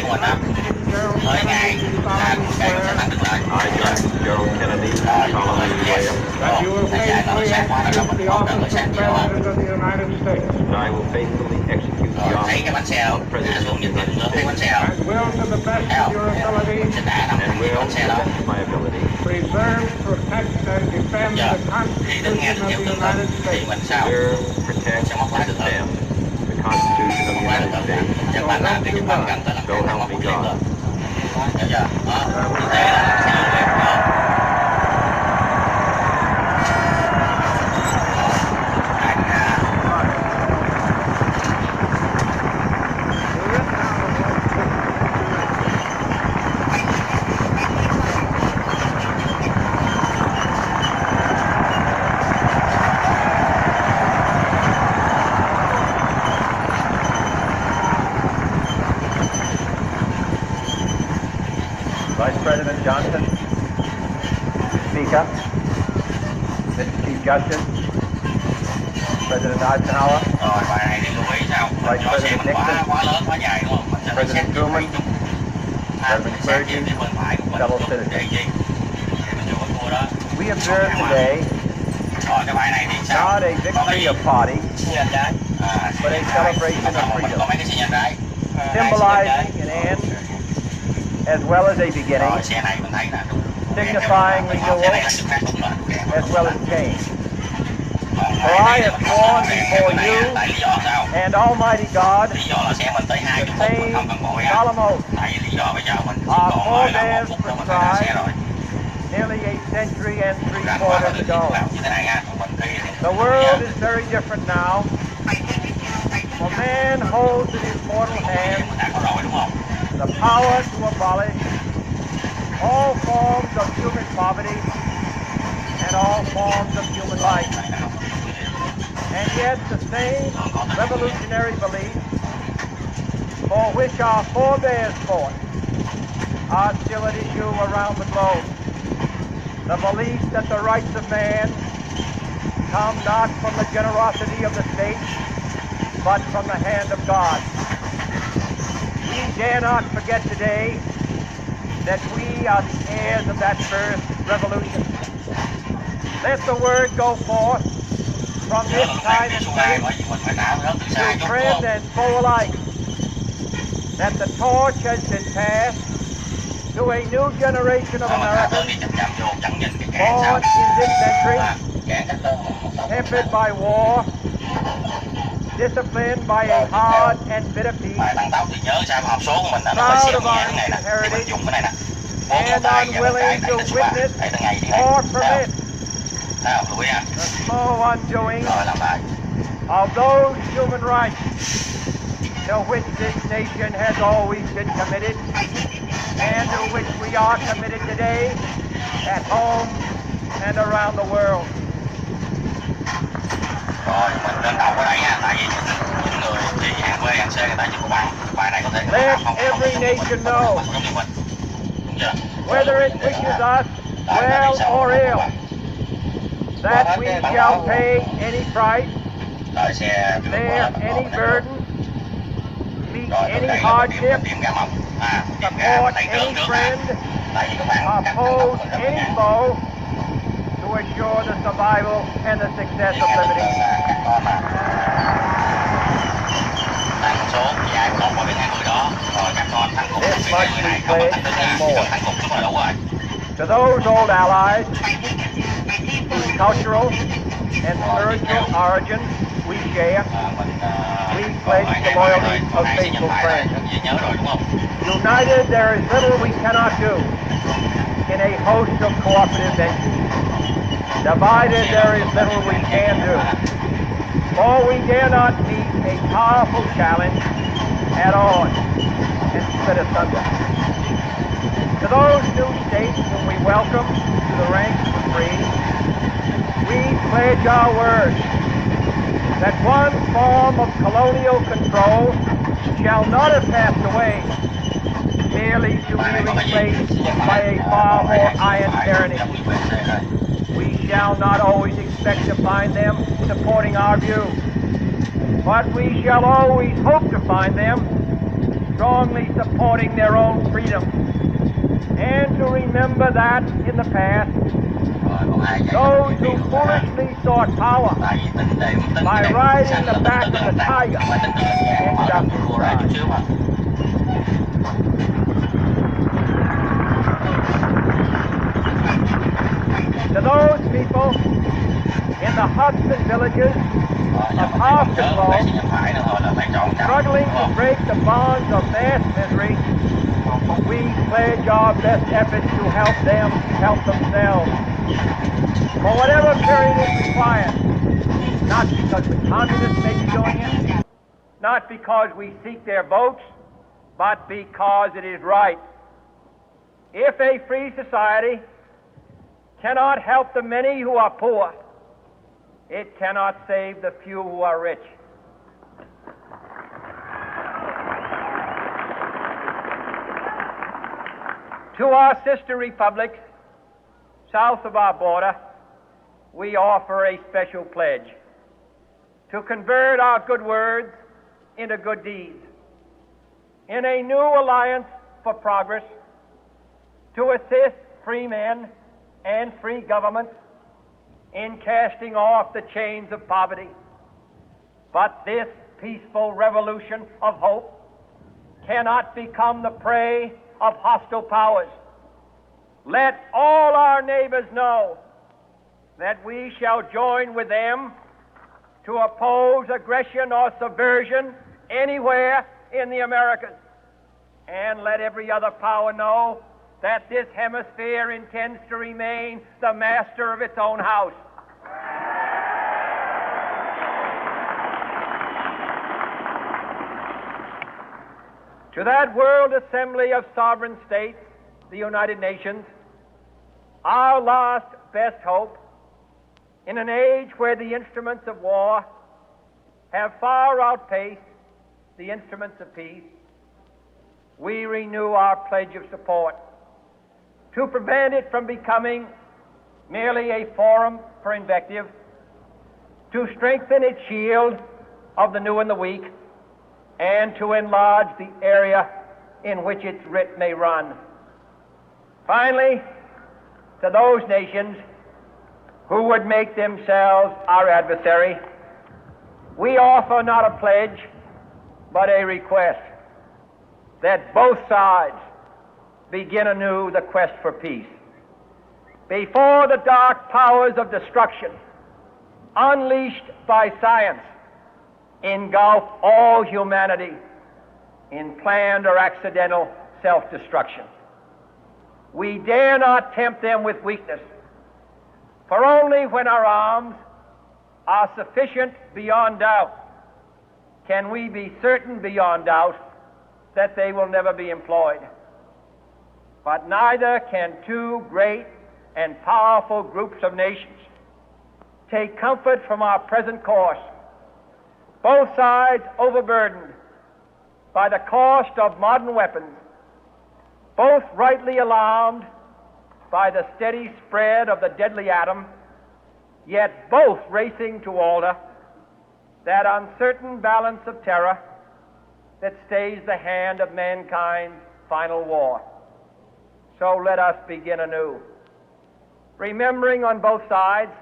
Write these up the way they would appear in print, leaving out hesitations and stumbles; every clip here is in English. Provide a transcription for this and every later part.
của mình đó. Tới ngày là cái mình sẽ tặng được lại. Thầy dạy nó sát quá là mình không cần sát gì đó. Rồi thấy cái bánh xe không? Xuống nhìn nhìn nữa thấy bánh xe không? Thấy không? Mình sẽ đã nằm cái bánh xe đó. Giờ thì đến nghe theo tương ứng thì mình sao? Mình sẽ móc lái được hơn. Móc lái được hơn. Chắc bạn làm thì chúng bạn cần phải làm cái thằng móc một liền rồi. Hiểu chưa? Đó. Như thế là sẽ luôn liền được. Vice President Johnson, Speaker, Mr. Chief Justice, President Eisenhower, rồi bài này thì lưu ý sao? Mình cho xe mình quá lớn, quá dài đúng không? Mình sẽ phải xét Truman, mình xét về phía bên phải của mình để gì? Để mình chưa có thua đó. We observe today rồi cái bài này thì sao? not a victory of party, but a celebration of freedom, có mấy cái xe nhân đấy. symbolizing an end as well as a beginning, Rồi xe này mình thấy là đúng. signifying renewal as well as change. For I have sworn before you and Almighty God lý do là xe mình tới 20 phút mình không cần bội á. solemn oath, Tại vì lý do bây giờ mình chỉ còn lại là 1 phút nữa mình phải ra xe rồi. nearly a century and three quarters ago. Như thế này nha, mình thì The world is very different now. For man holds in his mortal hand mình đã có rồi đúng không? the power to abolish all forms of human poverty and all forms of human life. And yet the same revolutionary belief for which our forebears fought are still at issue around the globe. The belief that the rights of man come not from the generosity of the state, but from the hand of God. We dare not forget today that we are the heirs of that first revolution. Let the word go forth from this time and place to friend and foe alike, that the torch has been passed to a new generation of Americans born in this century, tempered by war, disciplined by a hard and bitter peace, proud of our heritage, and unwilling to witness or permit the slow undoing of those human rights to which this nation has always been committed, and to which we are committed today at home and around the world. Rồi mình lên đầu ở đây nha, tại vì những người đi hàng B, hàng C người ta chưa có bằng, bài này có thể Let every nation know, whether it wishes us well or ill, that we shall pay any price, bear any burden, meet any hardship, support any friend, oppose any foe, to assure the survival and the success of liberty. Tăng số dài một vào cái 20 đó, rồi các con thắng cục cái 20 này không có thắng được nha, chỉ cần thắng cục chúng là đủ rồi. To those old allies whose cultural and spiritual origins we share, we pledge the loyalty of faithful friends. United, there is little we cannot do in a host of cooperative ventures. Divided, there is little we can do, for we dare not meet a powerful challenge at odds and split asunder. To those new states whom we welcome to the ranks of the free, we pledge our word that one form of colonial control shall not have passed away, merely to be replaced by a far more iron tyranny. We shall not always expect to find them supporting our view, but we shall always hope to find them strongly supporting their own freedom, and to remember that in the past, those who foolishly sought power by riding the back of the tiger ended up inside. To those people in the huts and villages of afterglow, struggling to break the bonds of mass misery, we pledge our best efforts to help them help themselves. For whatever period is required, not because the communists may be doing it, not because we seek their votes, but because it is right. If a free society cannot help the many who are poor, it cannot save the few who are rich. To our sister republics south of our border, we offer a special pledge to convert our good words into good deeds, in a new alliance for progress, to assist free men and free governments in casting off the chains of poverty. But this peaceful revolution of hope cannot become the prey of hostile powers. Let all our neighbors know that we shall join with them to oppose aggression or subversion anywhere in the Americas. And let every other power know that this hemisphere intends to remain the master of its own house. To that World Assembly of Sovereign States, the United Nations, our last best hope, in an age where the instruments of war have far outpaced the instruments of peace, we renew our pledge of support to prevent it from becoming merely a forum for invective, to strengthen its shield of the new and the weak, and to enlarge the area in which its writ may run. Finally, to those nations who would make themselves our adversary, we offer not a pledge, but a request that both sides begin anew the quest for peace. Before the dark powers of destruction, unleashed by science, engulf all humanity in planned or accidental self-destruction. We dare not tempt them with weakness, for only when our arms are sufficient beyond doubt can we be certain beyond doubt that they will never be employed. But neither can two great and powerful groups of nations take comfort from our present course, both sides overburdened by the cost of modern weapons, both rightly alarmed by the steady spread of the deadly atom, yet both racing to alter that uncertain balance of terror that stays the hand of mankind's final war. So let us begin anew, remembering on both sides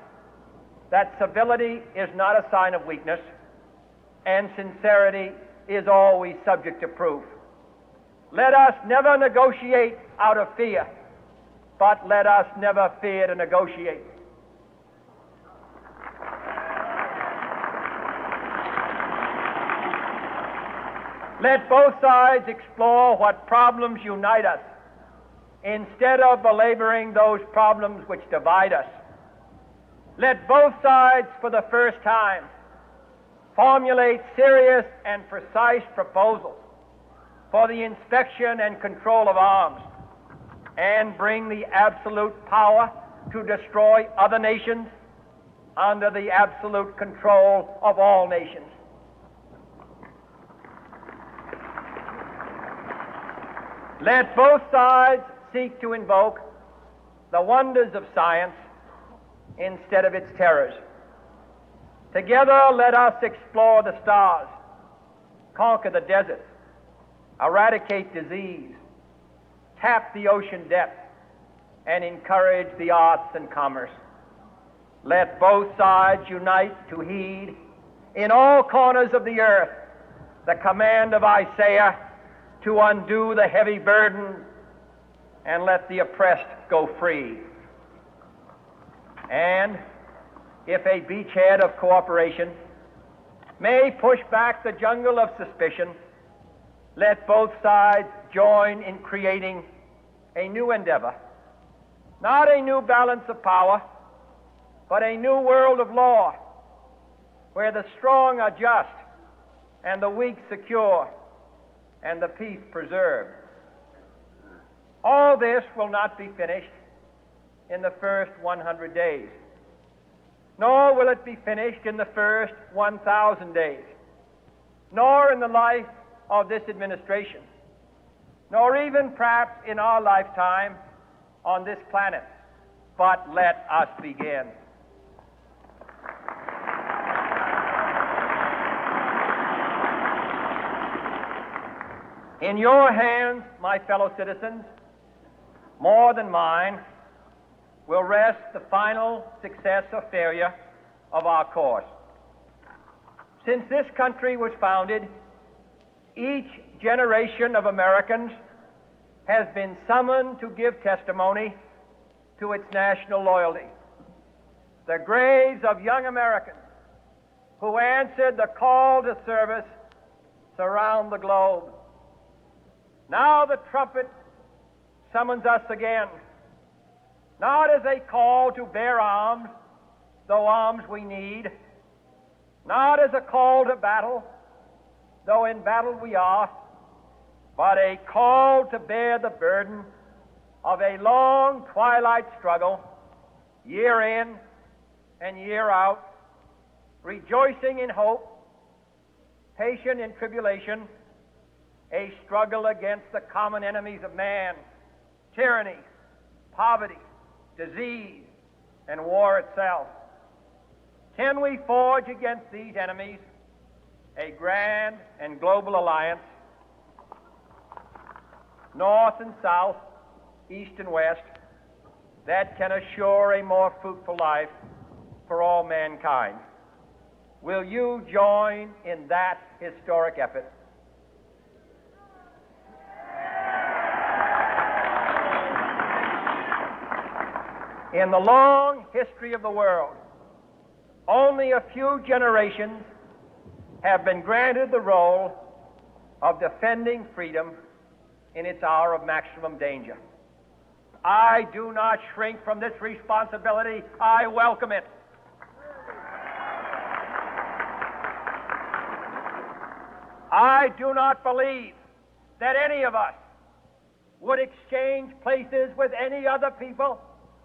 that civility is not a sign of weakness, and sincerity is always subject to proof. Let us never negotiate out of fear, but let us never fear to negotiate. Let both sides explore what problems unite us, instead of belaboring those problems which divide us. Let both sides, for the first time, formulate serious and precise proposals for the inspection and control of arms, and bring the absolute power to destroy other nations under the absolute control of all nations. Let both sides seek to invoke the wonders of science instead of its terrors. Together, let us explore the stars, conquer the deserts, eradicate disease, tap the ocean depths, and encourage the arts and commerce. Let both sides unite to heed in all corners of the earth the command of Isaiah to undo the heavy burden and let the oppressed go free. And if a beachhead of cooperation may push back the jungle of suspicion, let both sides join in creating a new endeavor, not a new balance of power, but a new world of law, where the strong are just and the weak secure and the peace preserved. All this will not be finished in the first 100 days, nor will it be finished in the first 1,000 days, nor in the life of this administration, nor even perhaps in our lifetime on this planet. But let us begin. In your hands, my fellow citizens, more than mine, will rest the final success or failure of our course. Since this country was founded, each generation of Americans has been summoned to give testimony to its national loyalty. The graves of young Americans who answered the call to service surround the globe. Now the trumpet summons us again, not as a call to bear arms, though arms we need, not as a call to battle, though in battle we are, but a call to bear the burden of a long twilight struggle, year in and year out, rejoicing in hope, patient in tribulation, a struggle against the common enemies of man, tyranny, poverty, disease, and war itself. Can we forge against these enemies a grand and global alliance, north and south, east and west, that can assure a more fruitful life for all mankind? Will you join in that historic effort? In the long history of the world, only a few generations have been granted the role of defending freedom in its hour of maximum danger. I do not shrink from this responsibility. I welcome it. I do not believe that any of us would exchange places with any other people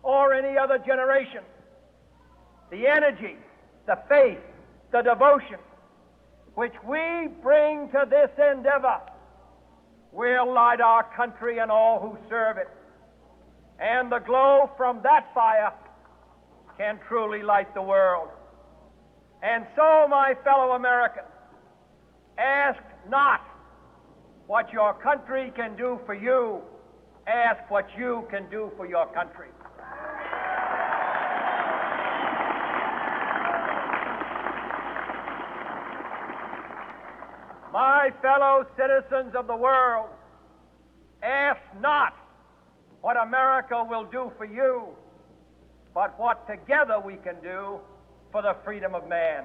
or any other generation. The energy, the faith, the devotion which we bring to this endeavor will light our country and all who serve it. And the glow from that fire can truly light the world. And so, my fellow Americans, ask not what your country can do for you, ask what you can do for your country. My fellow citizens of the world, ask not what America will do for you, but what together we can do for the freedom of man.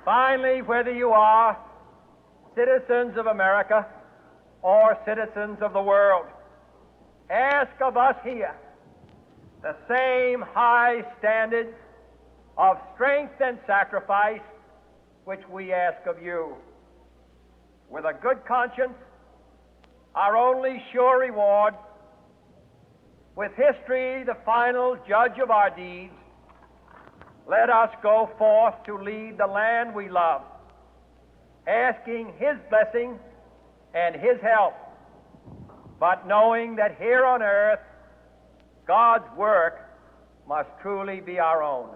Finally, whether you are citizens of America or citizens of the world, ask of us here the same high standards of strength and sacrifice which we ask of you. With a good conscience, our only sure reward, with history the final judge of our deeds, let us go forth to lead the land we love, asking His blessing and His help, but knowing that here on earth God's work must truly be our own.